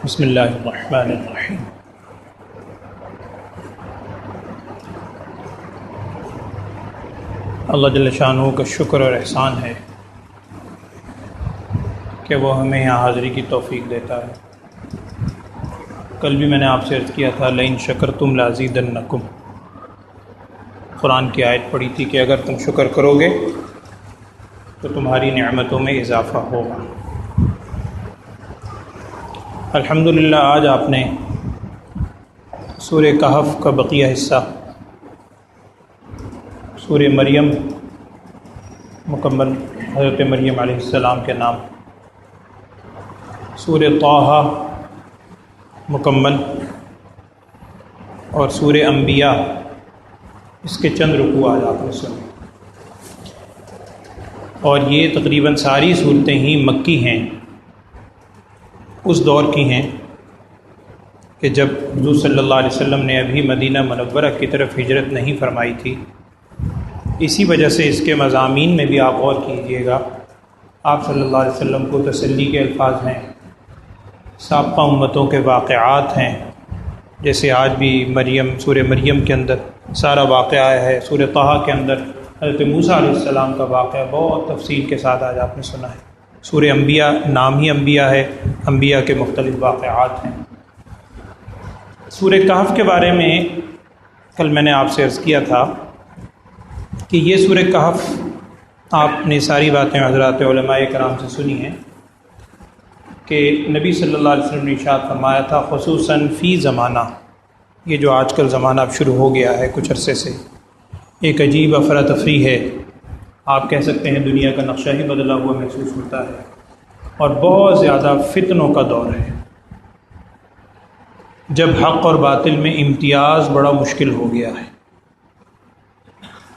بسم اللہ الرحمن الرحیم۔ اللہ جل شانہ کا شکر اور احسان ہے کہ وہ ہمیں یہاں حاضری کی توفیق دیتا ہے۔ کل بھی میں نے آپ سے عرض کیا تھا لئن شکرتم لازیدنکم، قرآن کی آیت پڑھی تھی کہ اگر تم شکر کرو گے تو تمہاری نعمتوں میں اضافہ ہوگا۔ الحمدللہ آج آپ نے سورہ کہف کا بقیہ حصہ، سورہ مریم مکمل، حضرت مریم علیہ السلام کے نام، سورہ طٰہٰ مکمل اور سورہ انبیاء اس کے چند رکوع آج آپ نے سنے، اور یہ تقریباً ساری صورتیں ہی مکی ہیں، اس دور کی ہیں کہ جب حضور صلی اللہ علیہ وسلم نے ابھی مدینہ منورہ کی طرف ہجرت نہیں فرمائی تھی۔ اسی وجہ سے اس کے مضامین میں بھی آپ غور کیجئے گا، آپ صلی اللہ علیہ وسلم کو تسلی کے الفاظ ہیں، سابقہ امتوں کے واقعات ہیں، جیسے آج بھی سورہ مریم کے اندر سارا واقعہ ہے، سورہ طٰہٰ کے اندر حضرت موسیٰ علیہ السلام کا واقعہ بہت تفصیل کے ساتھ آج آپ نے سنا ہے۔ سورہ انبیاء نام ہی انبیاء ہے، انبیاء کے مختلف واقعات ہیں۔ سورہ کہف کے بارے میں کل میں نے آپ سے عرض کیا تھا کہ یہ سورہ کہف، آپ نے ساری باتیں حضرات علماء کرام سے سنی ہیں کہ نبی صلی اللہ علیہ وسلم نے ارشاد فرمایا تھا خصوصاً فی زمانہ، یہ جو آج کل زمانہ اب شروع ہو گیا ہے کچھ عرصے سے، ایک عجیب افراتفری ہے، آپ کہہ سکتے ہیں دنیا کا نقشہ ہی بدلا ہوا محسوس ہوتا ہے، اور بہت زیادہ فتنوں کا دور ہے، جب حق اور باطل میں امتیاز بڑا مشکل ہو گیا ہے۔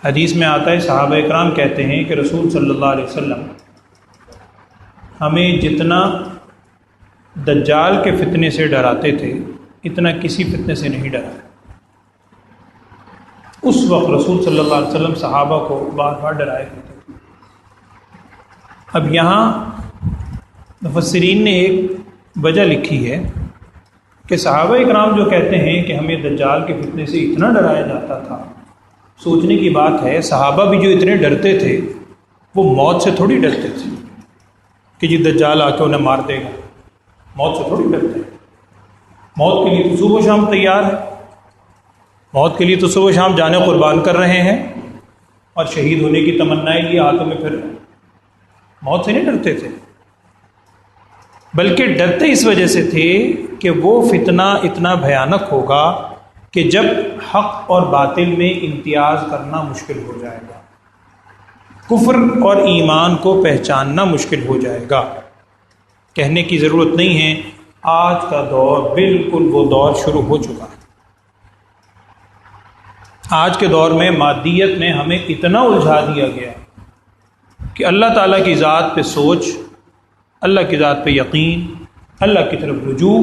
حدیث میں آتا ہے، صحابہ اکرام کہتے ہیں کہ رسول صلی اللہ علیہ وسلم ہمیں جتنا دجال کے فتنے سے ڈراتے تھے اتنا کسی فتنے سے نہیں ڈرایا۔ اس وقت رسول صلی اللہ علیہ وسلم صحابہ کو بار بار ڈرایا کرتے تھے۔ اب یہاں مفسرین نے ایک وجہ لکھی ہے کہ صحابہ اکرام جو کہتے ہیں کہ ہمیں دجال کے فتنے سے اتنا ڈرایا جاتا تھا، سوچنے کی بات ہے صحابہ بھی جو اتنے ڈرتے تھے وہ موت سے تھوڑی ڈرتے تھے کہ جی دجال آ کے انہیں مار دے گا، موت سے تھوڑی ڈرتے، موت کے لیے تو صبح و شام تیار ہے، موت کے لیے تو صبح و شام جانیں قربان کر رہے ہیں، اور شہید ہونے کی تمنائیں لیے ہاتھوں میں پھر رہے ہیں، موت سے نہیں ڈرتے تھے، بلکہ ڈرتے اس وجہ سے تھے کہ وہ فتنہ اتنا بھیانک ہوگا کہ جب حق اور باطل میں امتیاز کرنا مشکل ہو جائے گا، کفر اور ایمان کو پہچاننا مشکل ہو جائے گا۔ کہنے کی ضرورت نہیں ہے، آج کا دور بالکل وہ دور شروع ہو چکا ہے۔ آج کے دور میں مادیت نے ہمیں اتنا الجھا دیا گیا کہ اللہ تعالیٰ کی ذات پہ سوچ، اللہ کی ذات پہ یقین، اللہ کی طرف رجوع،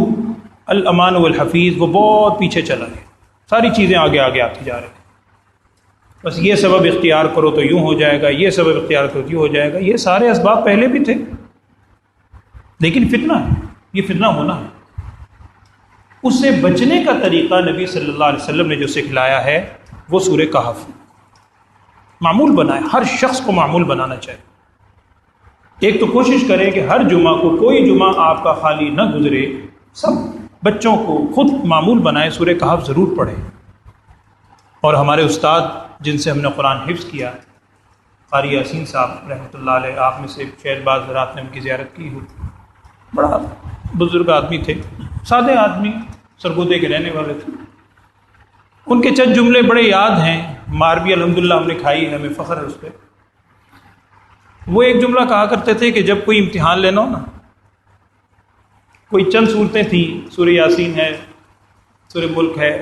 الامان والحفیظ، وہ بہت پیچھے چلا گیا، ساری چیزیں آگے آگے آتی جا رہی ہیں۔ بس یہ سبب اختیار کرو تو یوں ہو جائے گا، یہ سبب اختیار کرو تو یوں ہو جائے گا، یہ سارے اسباب پہلے بھی تھے، لیکن فتنہ ہے، یہ فتنہ ہونا ہے۔ اس سے بچنے کا طریقہ نبی صلی اللہ علیہ وسلم نے جو سکھلایا ہے وہ سورہ کہف معمول بنائے، ہر شخص کو معمول بنانا چاہیے۔ ایک تو کوشش کریں کہ ہر جمعہ کو کوئی جمعہ آپ کا خالی نہ گزرے، سب بچوں کو خود معمول بنائے، سورہ کہف ضرور پڑھیں۔ اور ہمارے استاد جن سے ہم نے قرآن حفظ کیا، قاری یاسین صاحب رحمۃ اللہ علیہ، آپ میں سے شاید بعض حضرات نے ان کی زیارت کی ہو، بڑا بزرگ آدمی تھے، سادے آدمی، سرگودے کے رہنے والے تھے۔ ان کے چند جملے بڑے یاد ہیں، مار بھی الحمدللہ ہم نے کھائی ہے، ہمیں فخر ہے اس پہ۔ وہ ایک جملہ کہا کرتے تھے کہ جب کوئی امتحان لینا ہو نا، کوئی چند صورتیں تھیں، سورہ یاسین ہے، سورہ ملک ہے،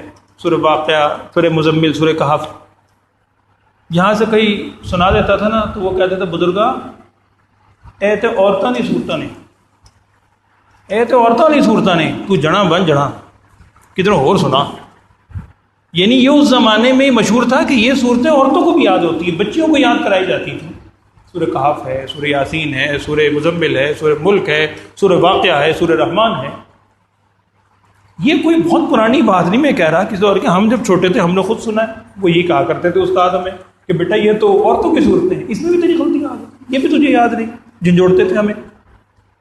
سورہ واقعہ، سورہ مزمل، سورہ کہف، یہاں سے کہیں سنا دیتا تھا نا تو وہ کہتے تھے بزرگا اے تے عورتاں نہیں صورتاں نے، اے تے عورتاں نہیں صورتاں نے، تو جڑاں بن جڑاں کدھر اور سنا۔ یعنی یہ اس زمانے میں مشہور تھا کہ یہ صورتیں عورتوں کو بھی یاد ہوتی ہیں، بچیوں کو یاد کرائی جاتی تھیں۔ سورہ کہف ہے، سورہ یاسین ہے، سورہ مزمل ہے، سورہ ملک ہے، سورہ واقعہ ہے، سورہ رحمان ہے۔ یہ کوئی بہت پرانی بات نہیں میں کہہ رہا کسی دور کے، ہم جب چھوٹے تھے ہم نے خود سنا ہے، وہ یہی کہا کرتے تھے استاد ہمیں کہ بیٹا یہ تو عورتوں کی صورتیں ہیں، اس میں بھی تیری غلطیاں آ گئی، یہ بھی تجھے یاد نہیں، جھنجھوڑتے تھے ہمیں۔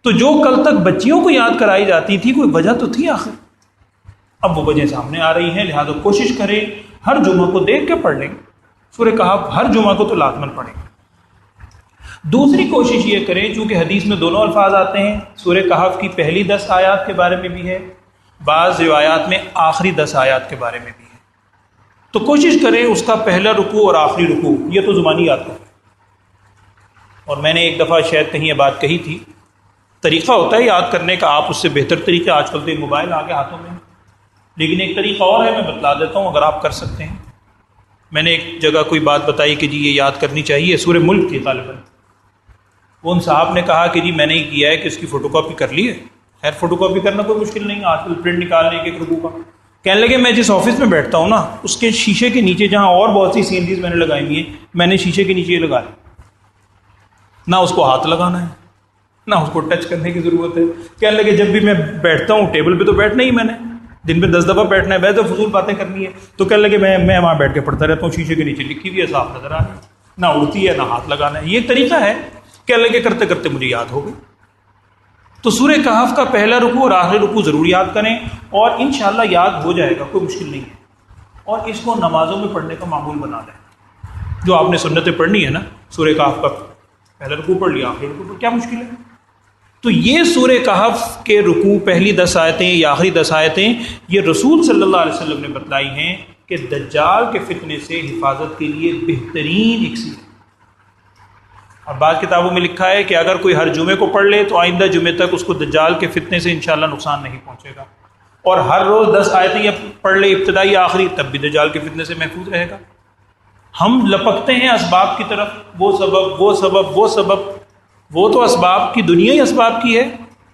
تو جو کل تک بچیوں کو یاد کرائی جاتی تھی کوئی وجہ تو تھی آخر، اب وہ وجہ سامنے آ رہی ہیں، لہٰذا کوشش کریں ہر جمعہ کو دیکھ کے پڑھ لیں، سورہ کہف ہر جمعہ کو تو لازماً پڑھیں۔ دوسری کوشش یہ کریں، چونکہ حدیث میں دونوں الفاظ آتے ہیں، سورہ کہف کی پہلی 10 آیات کے بارے میں بھی ہے، بعض روایات میں آخری 10 آیات کے بارے میں بھی ہے، تو کوشش کریں اس کا پہلا رکوع اور آخری رکوع یہ تو زبانی یاد کریں۔ اور میں نے ایک دفعہ شاید کہیں یہ بات کہی تھی، طریقہ ہوتا ہے یاد کرنے کا، آپ اس سے بہتر طریقہ، آج کل تو ایک موبائل آ گیا ہاتھوں میں، لیکن ایک طریقہ اور ہے، میں بتلا دیتا ہوں اگر آپ کر سکتے ہیں۔ میں نے ایک جگہ کوئی بات بتائی کہ جی یہ یاد کرنی چاہیے، سورہ ملک کی غالباً، وہ ان صاحب نے کہا کہ جی میں نے یہ کیا ہے کہ اس کی فوٹو کاپی کر لی ہے۔ خیر فوٹو کاپی کرنا کوئی مشکل نہیں، آج کل پرنٹ نکالنے کے ایک رکوع کا۔ کہنے لگے میں جس آفس میں بیٹھتا ہوں نا، اس کے شیشے کے نیچے جہاں اور بہت سی سینریز میں نے لگائی ہوئی ہیں، میں نے شیشے کے نیچے یہ لگا لی، نہ اس کو ہاتھ لگانا ہے نہ اس کو ٹچ کرنے کی ضرورت ہے۔ کہنے لگے جب بھی میں بیٹھتا ہوں، ٹیبل پہ تو بیٹھنا ہی میں نے، دن میں 10 دفعہ بیٹھنا ہے، ویسے فضول باتیں کرنی ہے، تو کہنے لگے میں وہاں بیٹھ کے پڑھتا رہتا ہوں، شیشے کے نیچے لکھی ہوئی ہے، صاف نظر آ رہی ہے، نہ اڑتی ہے نہ ہاتھ لگانا ہے۔ یہ طریقہ ہے، کہنے لگے کرتے کرتے مجھے یاد ہو گئی۔ تو سورہ کہف کا پہلا رکوع اور آخری رکوع ضرور یاد کریں، اور انشاءاللہ یاد ہو جائے گا، کوئی مشکل نہیں ہے، اور اس کو نمازوں میں پڑھنے کا معمول بنا لیں۔ جو آپ نے سنتیں پڑھنی ہے نا، سورہ کہف کا پہلا رکوع پڑھ لیا، آخری رکوع پڑھ، کیا مشکل ہے؟ تو یہ سورہ کہف کے رکوع پہلی 10 آیتیں یا آخری 10 آیتیں یہ رسول صلی اللہ علیہ وسلم نے بتلائی ہیں کہ دجال کے فتنے سے حفاظت کے لیے بہترین اکسیر ہے۔ اور بعض کتابوں میں لکھا ہے کہ اگر کوئی ہر جمعے کو پڑھ لے تو آئندہ جمعے تک اس کو دجال کے فتنے سے انشاءاللہ نقصان نہیں پہنچے گا، اور ہر روز 10 آیتیں یا پڑھ لے ابتدائی آخری، تب بھی دجال کے فتنے سے محفوظ رہے گا۔ ہم لپکتے ہیں اسباب کی طرف، وہ تو اسباب کی دنیا ہی اسباب کی ہے،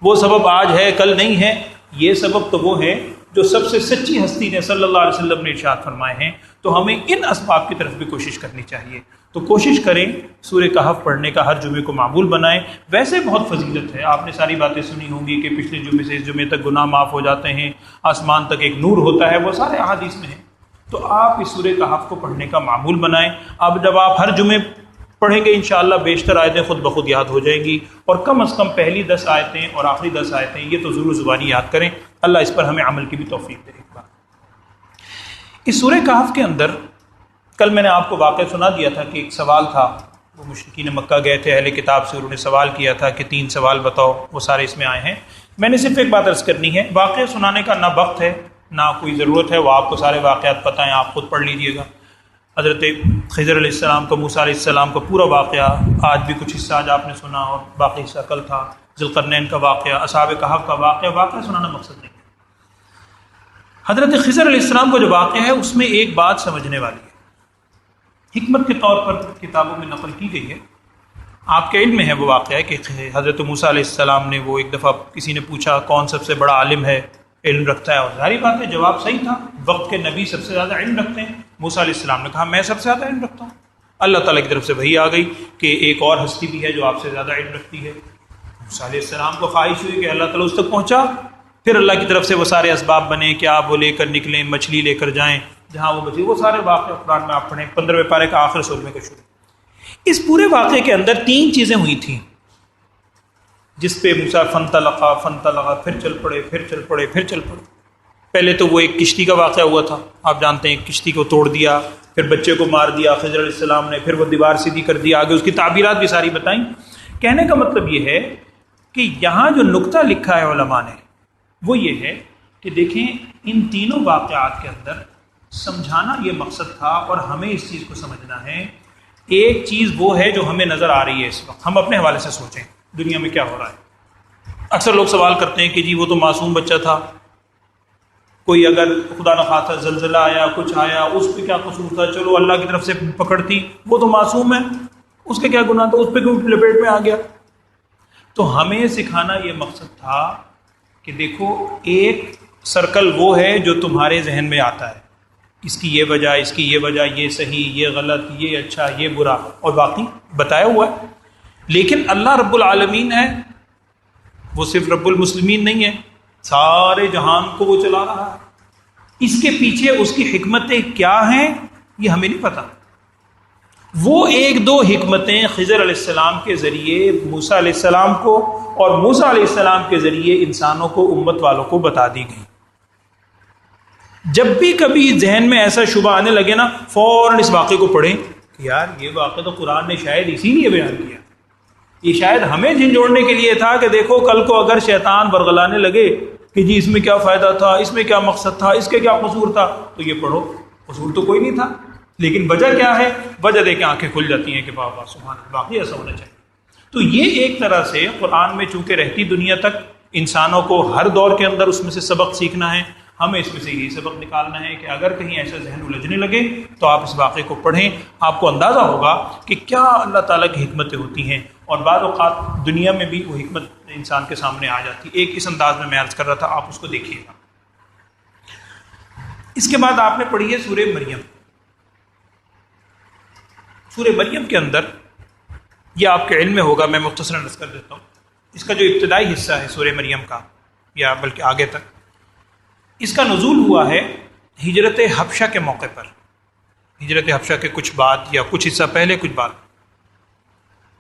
وہ سبب آج ہے کل نہیں ہے، یہ سبب تو وہ ہے جو سب سے سچی ہستی نے صلی اللہ علیہ وسلم نے ارشاد فرمائے ہیں، تو ہمیں ان اسباب کی طرف بھی کوشش کرنی چاہیے۔ تو کوشش کریں سورہ کہف پڑھنے کا ہر جمعے کو معمول بنائیں۔ ویسے بہت فضیلت ہے، آپ نے ساری باتیں سنی ہوں گی کہ پچھلے جمعے سے اس جمعے تک گناہ معاف ہو جاتے ہیں، آسمان تک ایک نور ہوتا ہے، وہ سارے احادیث میں ہیں۔ تو آپ اس سورہ کہف کو پڑھنے کا معمول بنائیں۔ اب جب آپ ہر جمعے پڑھیں گے انشاءاللہ بیشتر آیتیں خود بخود یاد ہو جائیں گی، اور کم از کم پہلی 10 آیتیں اور آخری 10 آیتیں یہ تو ضرور زبانی یاد کریں۔ اللہ اس پر ہمیں عمل کی بھی توفیق دے۔ ایک بات اس سورہ کہف کے اندر، کل میں نے آپ کو واقعہ سنا دیا تھا کہ ایک سوال تھا، وہ مشرکین مکہ گئے تھے اہل کتاب سے، انہوں نے سوال کیا تھا کہ 3 سوال بتاؤ، وہ سارے اس میں آئے ہیں۔ میں نے صرف ایک بات عرض کرنی ہے، واقعہ سنانے کا نہ وقت ہے نہ کوئی ضرورت ہے، وہ آپ کو سارے واقعات پتہ ہیں، آپ خود پڑھ لیجئے گا۔ حضرت خضر علیہ السلام کا، موسیٰ علیہ السلام کا پورا واقعہ، آج بھی کچھ حصہ آج آپ نے سنا اور باقی حصہ کل تھا، ذوالقرنین کا واقعہ، اصحاب کہف کا واقعہ سنانا مقصد نہیں ہے۔ حضرت خضر علیہ السلام کا جو واقعہ ہے اس میں ایک بات سمجھنے والی ہے، حکمت کے طور پر کتابوں میں نقل کی گئی ہے، آپ کے علم میں ہے وہ واقعہ ہے کہ حضرت موسیٰ علیہ السلام نے، وہ ایک دفعہ کسی نے پوچھا کون سب سے بڑا عالم ہے، علم رکھتا ہے، اور ظاہری بات ہے جواب صحیح تھا، وقت کے نبی سب سے زیادہ علم رکھتے ہیں۔ موسیٰ علیہ السلام نے کہا میں سب سے زیادہ علم رکھتا ہوں۔ اللہ تعالیٰ کی طرف سے وحی آ گئی کہ ایک اور ہستی بھی ہے جو آپ سے زیادہ علم رکھتی ہے۔ موسیٰ علیہ السلام کو خواہش ہوئی کہ اللہ تعالیٰ اس تک پہنچا، پھر اللہ کی طرف سے وہ سارے اسباب بنے کہ آپ وہ لے کر نکلیں، مچھلی لے کر جائیں جہاں وہ بچی، وہ سارے واقعے قرآن میں آپ پڑھیں، 15ویں پارے کا آخر 16ویں کا شروع۔ اس پورے واقعے کے اندر 3 چیزیں ہوئی تھیں جس پہ موسیٰ فنطلقا، پھر چل پڑے۔ پہلے تو وہ ایک کشتی کا واقعہ ہوا تھا، آپ جانتے ہیں، کشتی کو توڑ دیا، پھر بچے کو مار دیا خضر علیہ السلام نے، پھر وہ دیوار سیدھی کر دی، آگے اس کی تعبیرات بھی ساری بتائیں۔ کہنے کا مطلب یہ ہے کہ یہاں جو نقطہ لکھا ہے علماء نے وہ یہ ہے کہ دیکھیں ان تینوں واقعات کے اندر سمجھانا یہ مقصد تھا، اور ہمیں اس چیز کو سمجھنا ہے۔ ایک چیز وہ ہے جو ہمیں نظر آ رہی ہے اس وقت، ہم اپنے حوالے سے سوچیں دنیا میں کیا ہو رہا ہے۔ اکثر لوگ سوال کرتے ہیں کہ جی وہ تو معصوم بچہ تھا، کوئی اگر خدا نخواستہ زلزلہ آیا، کچھ آیا، اس پہ کیا قصور تھا، چلو اللہ کی طرف سے پکڑتی، وہ تو معصوم ہے، اس کے کیا گناہ تھا، اس پہ کیوں لپیٹ میں آ گیا۔ تو ہمیں سکھانا یہ مقصد تھا کہ دیکھو ایک سرکل وہ ہے جو تمہارے ذہن میں آتا ہے، اس کی یہ وجہ، اس کی یہ وجہ، یہ صحیح، یہ غلط، یہ اچھا، یہ برا، اور باقی بتایا ہوا ہے۔ لیکن اللہ رب العالمین ہے، وہ صرف رب المسلمین نہیں ہے، سارے جہان کو وہ چلا رہا ہے. اس کے پیچھے اس کی حکمتیں کیا ہیں یہ ہمیں نہیں پتہ. وہ ایک دو حکمتیں خضر علیہ السلام کے ذریعے موسیٰ علیہ السلام کو اور موسیٰ علیہ السلام کے ذریعے انسانوں کو، امت والوں کو بتا دی گئی. جب بھی کبھی ذہن میں ایسا شبہ آنے لگے نا، فوراً اس واقعے کو پڑھیں کہ یار یہ واقعہ تو قرآن نے شاید اسی لیے بیان کیا، یہ شاید ہمیں جھنجھوڑنے کے لیے تھا کہ دیکھو کل کو اگر شیطان برگلانے لگے کہ جی اس میں کیا فائدہ تھا، اس میں کیا مقصد تھا، اس کے کیا قصور تھا، تو یہ پڑھو. قصور تو کوئی نہیں تھا، لیکن وجہ کیا ہے؟ وجہ دے کے آنکھیں کھل جاتی ہیں کہ بابا سبحان اللہ، باقی ایسا ہونا چاہیے. تو یہ ایک طرح سے قرآن میں چونکہ رہتی دنیا تک انسانوں کو ہر دور کے اندر اس میں سے سبق سیکھنا ہے. ہمیں اس میں سے یہی سبق نکالنا ہے کہ اگر کہیں ایسا ذہن الجھنے لگے تو آپ اس واقعے کو پڑھیں، آپ کو اندازہ ہوگا کہ کیا اللہ تعالیٰ کی حکمتیں ہوتی ہیں. اور بعض اوقات دنیا میں بھی وہ حکمت انسان کے سامنے آ جاتی. ایک اس انداز میں عرض کر رہا تھا، آپ اس کو دیکھیے گا. اس کے بعد آپ نے پڑھی ہے سورہ مریم. سورہ مریم کے اندر یہ آپ کے علم میں ہوگا، میں مختصراً عرض کر دیتا ہوں. اس کا جو ابتدائی حصہ ہے سورہ مریم کا، یا بلکہ آگے تک، اس کا نزول ہوا ہے ہجرت حبشہ کے موقع پر. ہجرت حبشہ کے کچھ بعد یا کچھ حصہ پہلے کچھ بعد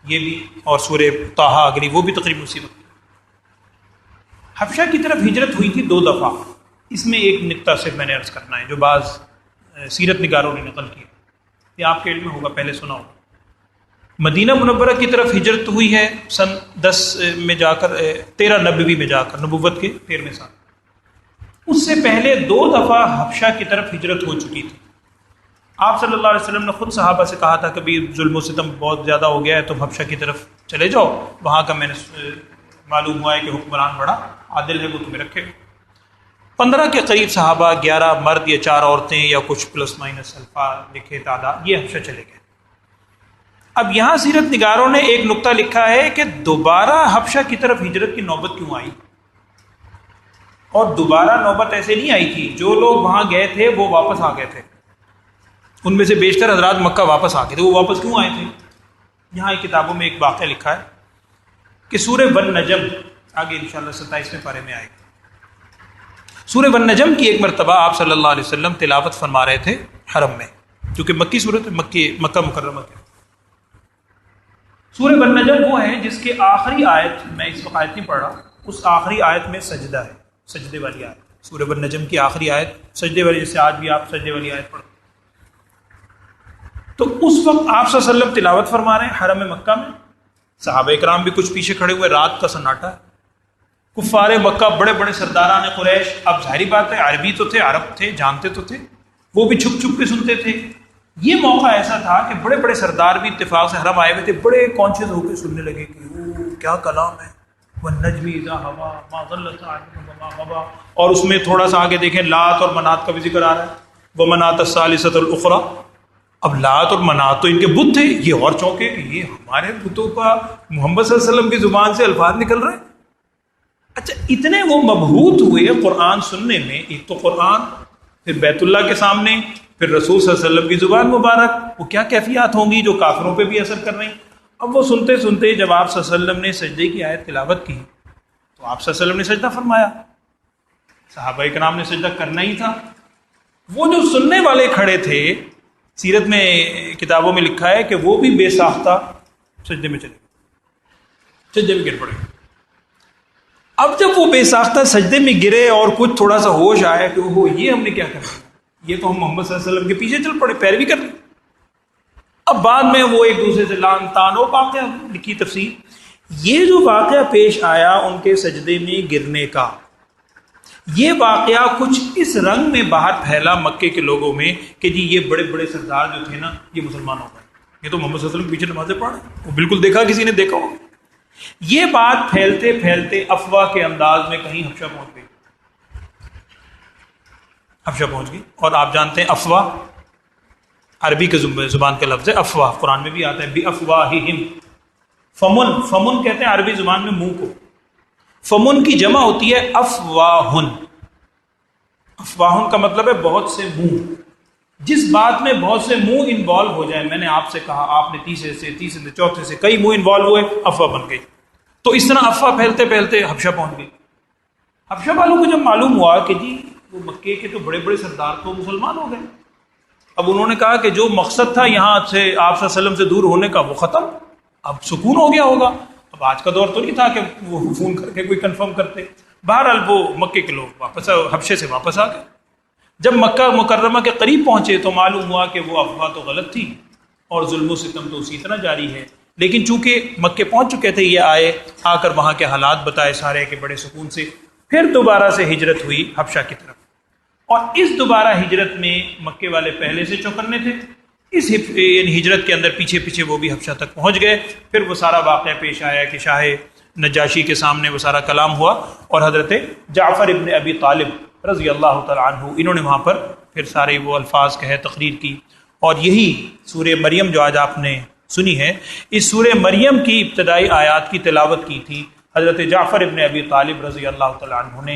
یہ بھی، اور سورہ طٰہٰ اگلی وہ بھی تقریباً اسی وقت. حبشہ کی طرف ہجرت ہوئی تھی 2 دفعہ. اس میں ایک نقطہ صرف میں نے عرض کرنا ہے جو بعض سیرت نگاروں نے نقل کیا، یہ آپ کے علم میں ہوگا، پہلے سنا ہوگا. مدینہ منورہ کی طرف ہجرت ہوئی ہے سن 10 میں جا کر، 13 نبوی میں جا کر، نبوت کے 13ویں سال. اس سے پہلے 2 دفعہ حبشہ کی طرف ہجرت ہو چکی تھی. آپ صلی اللہ علیہ وسلم نے خود صحابہ سے کہا تھا کہ بھی ظلم و ستم بہت زیادہ ہو گیا ہے، تم حبشہ کی طرف چلے جاؤ، وہاں کا میں نے معلوم ہوا ہے کہ حکمران بڑا عادل ہے، وہ تمہیں رکھے گا. 15 کے قریب صحابہ، 11 مرد یا 4 عورتیں یا کچھ پلس مائنس الفاظ لکھے تعداد، یہ حبشہ چلے گئے. اب یہاں سیرت نگاروں نے ایک نقطہ لکھا ہے کہ دوبارہ حبشہ کی طرف ہجرت کی نوبت کیوں آئی. اور دوبارہ نوبت ایسے نہیں آئی تھی، جو لوگ وہاں گئے تھے وہ واپس آ گئے تھے. ان میں سے بیشتر حضرات مکہ واپس آ گئے تھے. وہ واپس کیوں آئے تھے؟ یہاں ایک کتابوں میں ایک واقعہ لکھا ہے کہ سورہ والنجم، آگے انشاءاللہ 27ویں پارے میں آئے گا. سورہ والنجم کی ایک مرتبہ آپ صلی اللہ علیہ وسلم تلاوت فرما رہے تھے حرم میں، کیونکہ مکی صورت مکہ مکرمہ کے. سورہ والنجم وہ ہے جس کے آخری آیت، میں اس وقت آیت نہیں پڑھ رہا، اس آخری آیت میں سجدہ ہے، سجدے والی آیت. سورہ والنجم کی آخری آیت سجدے والی، جیسے آج بھی آپ سجدے والی آیت پڑھتے. تو اس وقت آپ صلی اللہ علیہ وسلم تلاوت فرما رہے ہیں حرم مکہ میں، صحابہ اکرام بھی کچھ پیچھے کھڑے ہوئے، رات کا سناٹا ہے. کفار مکہ، بڑے بڑے سرداران قریش، اب ظاہری بات ہے عربی تو تھے، عرب تھے، جانتے تو تھے، وہ بھی چھپ چھپ کے سنتے تھے. یہ موقع ایسا تھا کہ بڑے بڑے سردار بھی اتفاق سے حرم آئے ہوئے تھے، بڑے کانشیس ہو کے سننے لگے کہ وہ کیا کلام ہے، والنجم اذا ہوا ما ضل صاحبکم وما غوی. اور اس میں تھوڑا سا آگے دیکھیں لات اور منات کا بھی ذکر آ رہا ہے، ومنات الثالثۃ الاخری. اب لات اور منات تو ان کے بت تھے، یہ اور چونکے کہ یہ ہمارے بتوں کا محمد صلی اللہ علیہ وسلم کی زبان سے الفاظ نکل رہے ہیں. اچھا، اتنے وہ مبہوت ہوئے قرآن سننے میں، ایک تو قرآن، پھر بیت اللہ کے سامنے، پھر رسول صلی اللہ علیہ وسلم کی زبان مبارک، وہ کیا کیفیات ہوں گی جو کافروں پہ بھی اثر کر رہی. اب وہ سنتے سنتے جب آپ صلی اللہ علیہ وسلم نے سجدے کی آیت تلاوت کی تو آپ صلی اللہ علیہ وسلم نے سجدہ فرمایا. صحابہ کرام نے سجدہ کرنا ہی تھا. وہ جو سننے والے کھڑے تھے، سیرت میں کتابوں میں لکھا ہے کہ وہ بھی بے ساختہ سجدے میں چلے گئے، سجدے میں گر پڑے. اب جب وہ بے ساختہ سجدے میں گرے اور کچھ تھوڑا سا ہوش آیا کہ وہ یہ ہم نے کیا کرنا، یہ تو ہم محمد صلی اللہ علیہ وسلم کے پیچھے چل پڑے، پیروی کر لی. اب بعد میں وہ ایک دوسرے سے لان تان ہو، واقعہ لکھی تفسیر. یہ جو واقعہ پیش آیا ان کے سجدے میں گرنے کا، یہ واقعہ کچھ اس رنگ میں باہر پھیلا مکے کے لوگوں میں کہ جی یہ بڑے بڑے سردار جو تھے نا، یہ مسلمان ہو گئے، یہ تو محمد صلی اللہ علیہ وسلم کے پیچھے نمازیں پڑھ رہے ہیں. وہ بالکل دیکھا، کسی نے دیکھا ہو. یہ بات پھیلتے پھیلتے افواہ کے انداز میں کہیں حبشہ پہنچ گئی، حبشہ پہنچ گئی. اور آپ جانتے ہیں افواہ عربی کے زبان کا لفظ ہے، افواہ قرآن میں بھی آتا ہے، بِأَفْوَاهِهِمْ. فمن کہتے ہیں عربی زبان میں منہ کو. فمن کی جمع ہوتی ہے افواہن. افواہن کا مطلب ہے بہت سے منہ. جس بات میں بہت سے منہ انوالو ہو جائے، میں نے آپ سے کہا، آپ نے تیسرے سے چوتھے سے کئی منہ انوالو ہوئے، افواہ بن گئی. تو اس طرح افواہ پھیلتے پھیلتے حبشہ پہنچ گئی. حبشہ والوں کو جب معلوم ہوا کہ جی وہ مکے کے تو بڑے بڑے سردار تو مسلمان ہو گئے، اب انہوں نے کہا کہ جو مقصد تھا یہاں سے آپ صلی اللہ علیہ وسلم سے دور ہونے کا وہ ختم، اب سکون ہو گیا ہوگا۔ اب آج کا دور تو نہیں تھا کہ وہ فون کر کے کوئی کنفرم کرتے۔ بہرحال وہ مکے کے لوگ واپس حبشے سے واپس آ گئے۔ جب مکہ مکرمہ کے قریب پہنچے تو معلوم ہوا کہ وہ افواہ تو غلط تھی اور ظلم و ستم تو اسی طرح جاری ہے، لیکن چونکہ مکے پہنچ چکے تھے، یہ آئے، آ کر وہاں کے حالات بتائے سارے کہ بڑے سکون سے پھر دوبارہ سے ہجرت ہوئی حبشہ کی طرف۔ اور اس دوبارہ ہجرت میں مکے والے پہلے سے چوکنے تھے، اس یعنی ہجرت کے اندر پیچھے پیچھے وہ بھی حبشہ تک پہنچ گئے۔ پھر وہ سارا واقعہ پیش آیا کہ شاہ نجاشی کے سامنے وہ سارا کلام ہوا اور حضرت جعفر ابن ابی طالب رضی اللہ تعالیٰ عنہ انہوں نے وہاں پر پھر سارے وہ الفاظ کہے، تقریر کی، اور یہی سورہ مریم جو آج آپ نے سنی ہے، اس سورہ مریم کی ابتدائی آیات کی تلاوت کی تھی حضرت جعفر ابن ابی طالب رضی اللہ تعالیٰ عنہ نے۔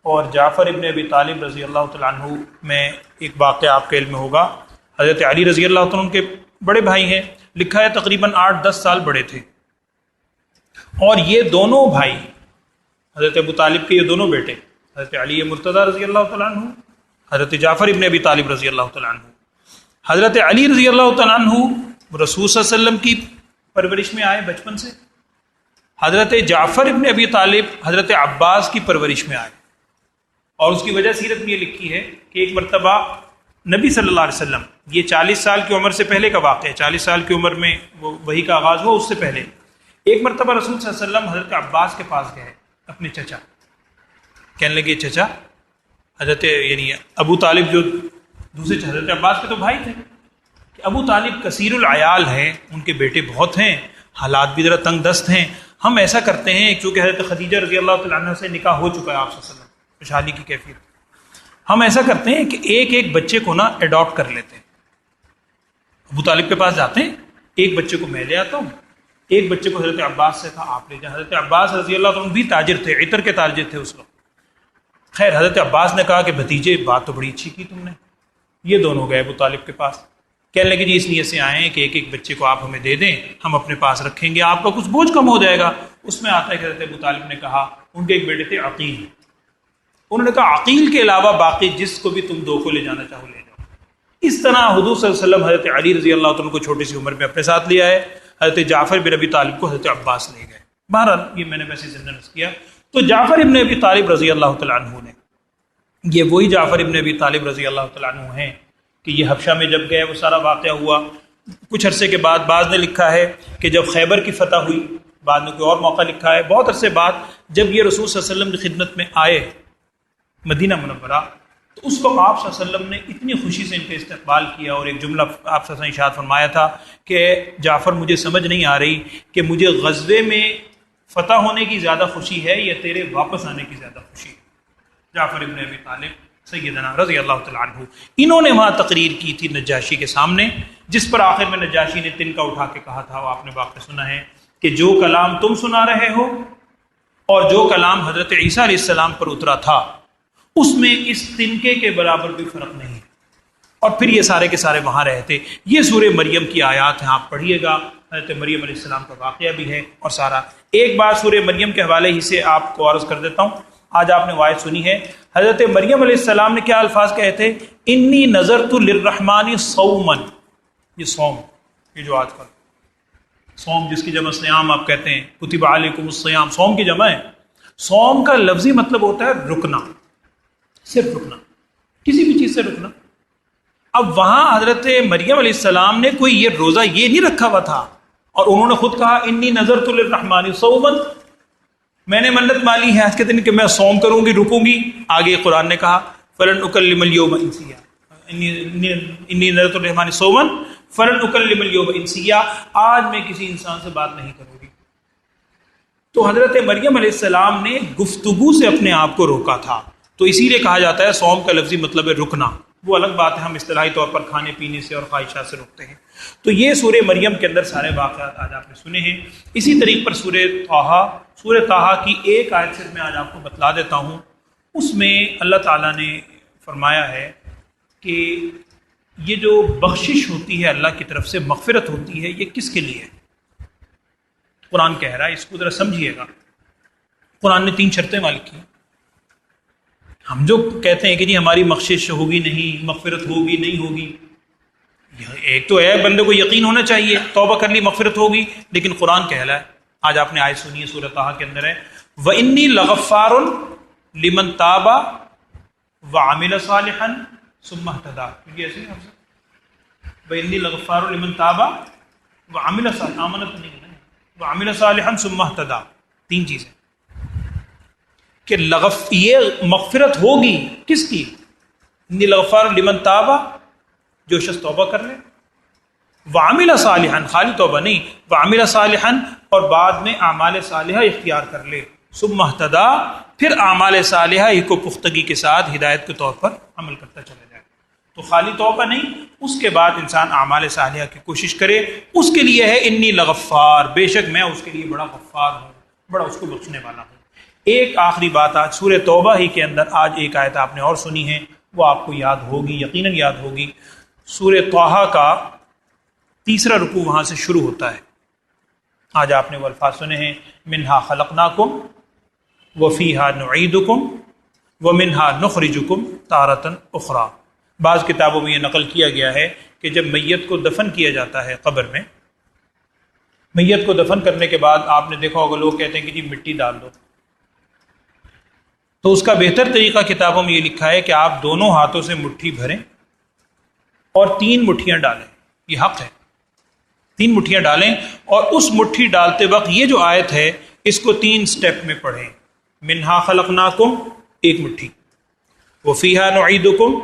اور جعفر ابن ابی طالب رضی اللہ تعالیٰ عنہ میں ایک واقعہ آپ کے علم میں ہوگا، حضرت علی رضی اللہ تعالیٰ عنہ کے بڑے بھائی ہیں، لکھا ہے تقریباً 8-10 سال بڑے تھے، اور یہ دونوں بھائی حضرت ابو طالب کے یہ دونوں بیٹے حضرت علی مرتضیٰ رضی اللہ تعالیٰ عنہ، حضرت جعفر ابن ابی طالب رضی اللہ تعالیٰ عنہ۔ حضرت علی رضی اللہ تعالیٰ عنہ رسول صلی اللہ علیہ وسلم کی پرورش میں آئے بچپن سے، حضرت جعفر ابن ابی طالب حضرت عباس کی پرورش میں آئے، اور اس کی وجہ سیرت میں یہ لکھی ہے کہ ایک مرتبہ نبی صلی اللہ علیہ وسلم، یہ 40 سال کی عمر سے پہلے کا واقعہ ہے، 40 سال کی عمر میں وہ وحی کا آغاز ہوا، اس سے پہلے ایک مرتبہ رسول صلی اللہ علیہ وسلم حضرت عباس کے پاس گئے، اپنے چچا، کہنے لگے چچا، حضرت یعنی ابو طالب جو دوسرے حضرت عباس کے تو بھائی تھے، کہ ابو طالب کثیر العیال ہیں، ان کے بیٹے بہت ہیں، حالات بھی ذرا تنگ دست ہیں، ہم ایسا کرتے ہیں چونکہ حضرت خدیجہ رضی اللہ تعالیٰ عنہ سے نکاح ہو چکا ہے آپ صلی اللہ علیہ وسلم، خوشحالی کی کیفیت، ہم ایسا کرتے ہیں کہ ایک ایک بچے کو نا اڈاپٹ کر لیتے ہیں۔ ابو طالب کے پاس جاتے ہیں، ایک بچے کو میں لے آتا ہوں، ایک بچے کو حضرت عباس سے تھا آپ لے جائیں۔ حضرت عباس رضی اللہ عنہ بھی تاجر تھے، عطر کے تاجر تھے اس وقت۔ خیر حضرت عباس نے کہا کہ بھتیجے بات تو بڑی اچھی کی تم نے۔ یہ دونوں گئے ابو طالب کے پاس، کہنے لگے جی اس نیت سے آئے ہیں کہ ایک ایک بچے کو آپ ہمیں دے دیں، ہم اپنے پاس رکھیں گے، آپ کا کچھ بوجھ کم ہو جائے گا۔ اس میں آتا ہے کہ حضرت ابو طالب نے کہا، ان کے ایک بیٹے تھے عقیل، انہوں نے کہا عقیل کے علاوہ باقی جس کو بھی تم دو کو لے جانا چاہو لے جاؤ۔ اس طرح حضور صلی اللہ علیہ وسلم حضرت علی رضی اللہ عنہ کو چھوٹی سی عمر میں اپنے ساتھ لیا ہے، حضرت جعفر بن ابی طالب کو حضرت عباس لے گئے۔ بہرحال یہ میں نے ویسے ضمن کیا۔ تو جعفر ابن ابی طالب رضی اللہ تعالیٰ عنہ نے، یہ وہی جعفر ابن ابی طالب رضی اللہ تعالیٰ عنہ ہیں کہ یہ حبشہ میں جب گئے وہ سارا واقعہ ہوا۔ کچھ عرصے کے بعد بعض نے لکھا ہے کہ جب خیبر کی فتح ہوئی، بعد میں کوئی اور موقع لکھا ہے، بہت عرصے بعد جب یہ رسول صلی اللہ علیہ وسلم کی خدمت میں آئے مدینہ منورہ، تو اس وقت آپ صلی اللہ علیہ وسلم نے اتنی خوشی سے ان کا استقبال کیا، اور ایک جملہ آپ صلی اللہ علیہ وسلم نے ارشاد فرمایا تھا کہ جعفر مجھے سمجھ نہیں آ رہی کہ مجھے غزوے میں فتح ہونے کی زیادہ خوشی ہے یا تیرے واپس آنے کی زیادہ خوشی ہے۔ جعفر ابن ابی طالب سیدنا رضی اللہ تعالیٰ عنہ، انہوں نے وہاں تقریر کی تھی نجاشی کے سامنے، جس پر آخر میں نجاشی نے تنکا اٹھا کے کہا تھا، وہ آپ نے واقعہ سنا ہے کہ جو کلام تم سنا رہے ہو اور جو کلام حضرت عیسیٰ علیہ السلام پر اترا تھا اس میں اس تنکے کے برابر بھی فرق نہیں۔ اور پھر یہ سارے کے سارے وہاں رہتے۔ یہ سورہ مریم کی آیات ہیں، آپ پڑھیے گا، حضرت مریم علیہ السلام کا واقعہ بھی ہے اور سارا۔ ایک بار سورہ مریم کے حوالے ہی سے آپ کو عرض کر دیتا ہوں، آج آپ نے آیت سنی ہے، حضرت مریم علیہ السلام نے کیا الفاظ کہے تھے؟ انی نذرت للرحمن صوما، یہ صوم، یہ جو آج کل صوم جس کی جمع صیام آپ کہتے ہیں، کتب علیکم الصیام، صوم کی جمع ہے۔ صوم کا لفظی مطلب ہوتا ہے رکنا، صرف رکنا، کسی بھی چیز سے رکنا۔ اب وہاں حضرت مریم علیہ السلام نے کوئی یہ روزہ یہ نہیں رکھا ہوا تھا، اور انہوں نے خود کہا انی نذرت للرحمن صوما، میں نے منت مالی ہے آج کے دن کہ میں صوم کروں گی، رکوں گی۔ آگے قرآن نے کہا فلن اکلم اليوم انسیا، انی نذرت للرحمن صوما فلن اکلم اليوم انسیا، آج میں کسی انسان سے بات نہیں کروں گی۔ تو حضرت مریم علیہ السلام نے گفتگو سے اپنے آپ کو روکا تھا، تو اسی لیے کہا جاتا ہے صوم کا لفظی مطلب ہے رکنا۔ وہ الگ بات ہے، ہم اصطلاحی طور پر کھانے پینے سے اور خواہشات سے رکتے ہیں۔ تو یہ سورہ مریم کے اندر سارے واقعات آج آپ نے سنے ہیں۔ اسی طریقے پر سورہ طٰہٰ کی ایک آیت صرف میں آج آپ کو بتلا دیتا ہوں۔ اس میں اللہ تعالیٰ نے فرمایا ہے کہ یہ جو بخشش ہوتی ہے اللہ کی طرف سے، مغفرت ہوتی ہے، یہ کس کے لیے ہے؟ قرآن کہہ رہا ہے، اس کو ذرا سمجھیے گا۔ قرآن نے 3 شرطیں مال کی، ہم جو کہتے ہیں کہ جی ہماری بخشش ہوگی نہیں، مغفرت ہوگی نہیں ہوگی، ایک تو ہے بندے کو یقین ہونا چاہیے توبہ کر لی مغفرت ہوگی، لیکن قرآن کہہ رہا ہے، آج آپ نے آیت سنی ہے سورۃ طٰہٰ کے اندر ہے وَإِنِّي لَغَفَّارٌ لِمَن تَابَ وَعَمِلَ صَالِحًا ثُمَّ اهْتَدَىٰ، یہ ایسے ہے وَإِنِّي لَغَفَّارٌ لِمَن تَابَ وَعَمِلَ صَالِحًا، آمنت نہیں ہے، وَعَمِلَ صَالِحًا ثُمَّ اهْتَدَىٰ، تین چیزیں کہ یہ مغفرت ہوگی کس کی؟ انی لغفار لمن تابا، جو شخص توبہ کر لے، وعمل صالحا، خالی توبہ نہیں، وعمل صالحا، اور بعد میں اعمال صالحہ اختیار کر لے، ثم اہتدیٰ، پھر اعمال صالحہ ہی کو پختگی کے ساتھ ہدایت کے طور پر عمل کرتا چلا جائے۔ تو خالی توبہ نہیں، اس کے بعد انسان اعمال صالحہ کی کوشش کرے، اس کے لیے ہے انی لغفار، بے شک میں اس کے لیے بڑا غفار ہوں، بڑا اس کو بخشنے والا ہوں۔ ایک آخری بات، آج سورہ توبہ ہی کے اندر آج ایک آیت آپ نے اور سنی ہے، وہ آپ کو یاد ہوگی، یقیناً یاد ہوگی۔ سورہ طٰہٰ کا تیسرا رکوع وہاں سے شروع ہوتا ہے۔ آج آپ نے وہ الفاظ سنے ہیں، منہا خلقناکم وفیہا نعیدکم ومنہا نخرجکم تارۃ اخری۔ بعض کتابوں میں یہ نقل کیا گیا ہے کہ جب میت کو دفن کیا جاتا ہے قبر میں، میت کو دفن کرنے کے بعد آپ نے دیکھا ہوگا لوگ کہتے ہیں کہ جی مٹی ڈال دو، تو اس کا بہتر طریقہ کتابوں میں یہ لکھا ہے کہ آپ دونوں ہاتھوں سے مٹھی بھریں اور 3 مٹھیاں ڈالیں، یہ حق ہے، 3 مٹھیاں ڈالیں، اور اس مٹھی ڈالتے وقت یہ جو آیت ہے اس کو 3 سٹیپ میں پڑھیں۔ منہا خلقناکم، ایک مٹھی، وفیہا نعیدکم،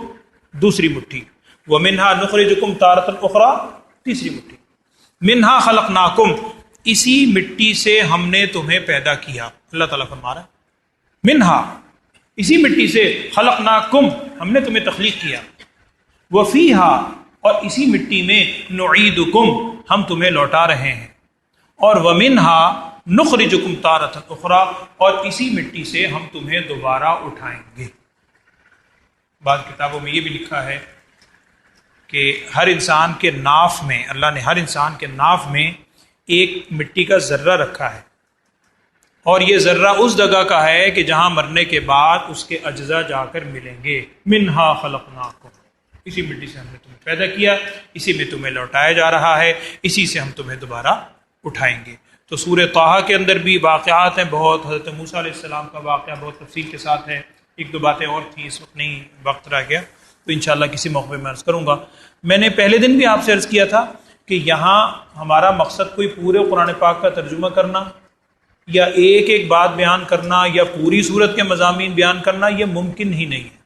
دوسری مٹھی، ومنہا نخرجکم تارۃ اخری، تیسری مٹھی۔ منہا خلقناکم، اسی مٹی سے ہم نے تمہیں پیدا کیا، اللہ تعالیٰ فرما رہا ہے منہا، اسی مٹی سے، خلقناکم، ہم نے تمہیں تخلیق کیا، وفیہا، اور اسی مٹی میں، نعیدکم، ہم تمہیں لوٹا رہے ہیں، اور ومنہا نخرجکم تارۃ اخری، اور اسی مٹی سے ہم تمہیں دوبارہ اٹھائیں گے۔ بعض کتابوں میں یہ بھی لکھا ہے کہ ہر انسان کے ناف میں، اللہ نے ہر انسان کے ناف میں ایک مٹی کا ذرہ رکھا ہے، اور یہ ذرہ اس جگہ کا ہے کہ جہاں مرنے کے بعد اس کے اجزاء جا کر ملیں گے۔ منہا خلقناکم، اسی مٹی سے ہم نے تمہیں پیدا کیا، اسی میں تمہیں لوٹایا جا رہا ہے، اسی سے ہم تمہیں دوبارہ اٹھائیں گے۔ تو سورہ طٰہٰ کے اندر بھی واقعات ہیں بہت، حضرت موسیٰ علیہ السلام کا واقعہ بہت تفصیل کے ساتھ ہے، 1-2 باتیں اور تھیں، اس وقت نہیں وقت رہ گیا، تو انشاءاللہ کسی موقع پہ میں عرض کروں گا۔ میں نے پہلے دن بھی آپ سے عرض کیا تھا کہ یہاں ہمارا مقصد کوئی پورے قرآن پاک کا ترجمہ کرنا یا ایک ایک بات بیان کرنا یا پوری صورت کے مضامین بیان کرنا، یہ ممکن ہی نہیں ہے۔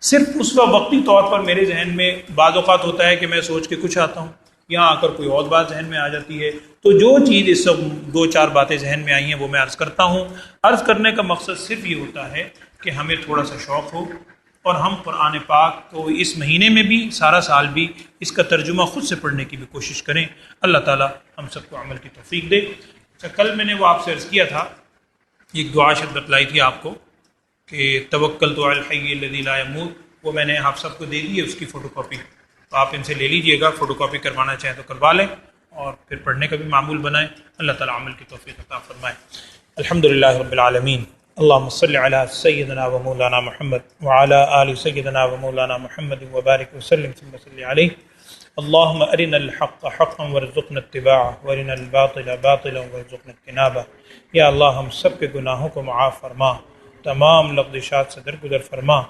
صرف اس وقتی طور پر میرے ذہن میں بعض اوقات ہوتا ہے کہ میں سوچ کے کچھ آتا ہوں، یہاں آ کر کوئی اور بات ذہن میں آ جاتی ہے، تو جو چیز اس وقت 2-4 باتیں ذہن میں آئی ہیں وہ میں عرض کرتا ہوں۔ عرض کرنے کا مقصد صرف یہ ہوتا ہے کہ ہمیں تھوڑا سا شوق ہو، اور ہم قرآن پاک کو اس مہینے میں بھی، سارا سال بھی، اس کا ترجمہ خود سے پڑھنے کی بھی کوشش کریں۔ اللہ تعالیٰ ہم سب کو عمل کی توفیق دے۔ اچھا، کل میں نے وہ آپ سے عرض کیا تھا، ایک دعا شد بتلائی تھی آپ کو کہ توکلت علی الحی الذی لا یموت، وہ میں نے آپ سب کو دے دی ہے، اس کی فوٹو کاپی، تو آپ ان سے لے لیجئے گا، فوٹو کاپی کروانا چاہیں تو کروا لیں، اور پھر پڑھنے کا بھی معمول بنائیں۔ اللہ تعالیٰ عمل کی توفیق عطا فرمائے۔ الحمدللہ رب العالمین، اللہم صلی علی سیدنا و مولانا محمد وعلی آل سیدنا و مولانا محمد وبارک وسلم ثم صلی علیہ۔ اللہم ارنا الحق حقا وارزقنا اتباعہ وارنا الباطل باطلا وارزقنا اجتنابہ۔ یا اللہ ہم سب کے گناہوں کو معاف فرما، تمام لغزشات سے درگزر فرما۔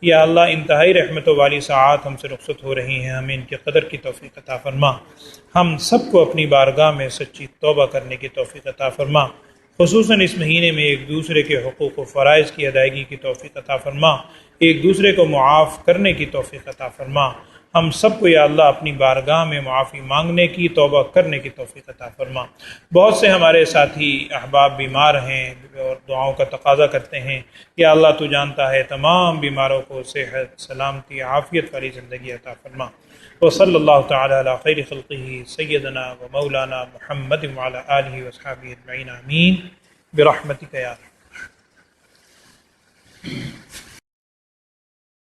یا اللہ انتہائی رحمتوں والی ساعات ہم سے رخصت ہو رہی ہیں، ہمیں ان کی قدر کی توفیق عطا فرما۔ ہم سب کو اپنی بارگاہ میں سچی توبہ کرنے کی توفیق عطا فرما، خصوصاً اس مہینے میں ایک دوسرے کے حقوق و فرائض کی ادائیگی کی توفیق عطا فرما، ایک دوسرے کو معاف کرنے کی توفیق عطا فرما۔ ہم سب کو یا اللہ اپنی بارگاہ میں معافی مانگنے کی، توبہ کرنے کی توفیق عطا فرما۔ بہت سے ہمارے ساتھی احباب بیمار ہیں اور دعاؤں کا تقاضا کرتے ہیں، یا اللہ تو جانتا ہے، تمام بیماروں کو صحت، سلامتی، عافیت والی زندگی عطا فرما۔ وصلی اللہ تعالی علی خیر خلقہ سیدنا و مولانا محمد وعلی آلہ وصحبہ اجمعین، آمین برحمتک یا ارحم۔